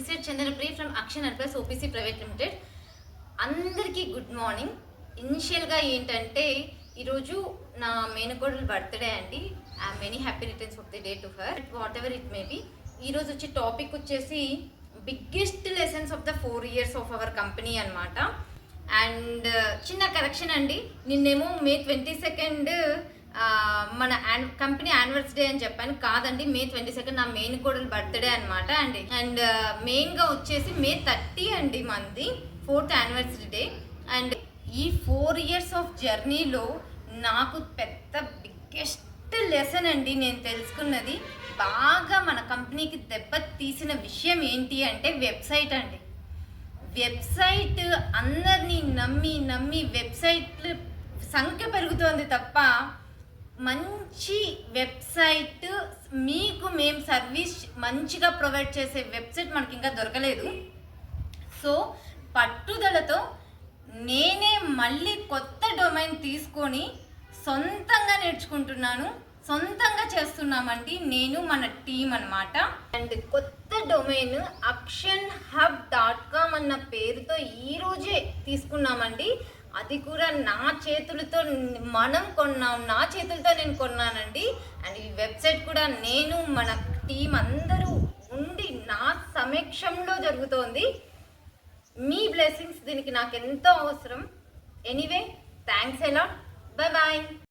This is Chandrapriya from Akshan Enterprise OPC Private Limited. అందరికీ good morning. ఇనిషియల్గా ఏంటంటే ఈరోజు నా మేనకోడలు బర్త్డే అండి. Many happy returns of the day to her, what ever it may be. ఈరోజు వచ్చే టాపిక్ వచ్చేసి biggest lessons of the 4 years of our company అనమాట. అండ్ చిన్న కరెక్షన్ అండి, నిన్నేమో May 22 మన కంపెనీ యానివర్సరీ అని చెప్పాను, కాదండి. May 22 నా మెయిన్ కోడలు బర్త్డే అనమాట. అండ్ మెయిన్గా వచ్చేసి May 30 అండి మనది 4th యానివర్సరీ డే. అండ్ ఈ 4 years ఆఫ్ జర్నీలో నాకు పెద్ద బిగ్గెస్ట్ లెసన్ అండి నేను తెలుసుకున్నది. బాగా మన కంపెనీకి దెబ్బ తీసిన విషయం ఏంటి అంటే వెబ్సైట్ అండి. వెబ్సైట్ అందరినీ నమ్మి వెబ్సైట్లు సంఖ్య పెరుగుతోంది తప్ప మంచి వెబ్సైట్ మీకు మేము సర్వీస్ మంచిగా ప్రొవైడ్ చేసే వెబ్సైట్ మనకి ఇంకా దొరకలేదు. సో పట్టుదలతో నేనే మళ్ళీ కొత్త డొమైన్ తీసుకొని సొంతంగా నేర్చుకుంటున్నాను, సొంతంగా చేస్తున్నామండి నేను మన టీం అనమాట. అండ్ కొత్త డొమైన్ akshanhub.com అన్న పేరుతో ఈరోజే తీసుకున్నామండి. అది కూడా నా చేతులతో మనం కొన్నాం, నా చేతులతో నేను కొన్నానండి. అండ్ ఈ వెబ్సైట్ కూడా నేను మన టీం అందరూ ఉండి నా సమక్షంలో జరుగుతోంది. మీ బ్లెస్సింగ్స్ దీనికి నాకు ఎంతో అవసరం. Anyway, thanks a lot. Bye bye.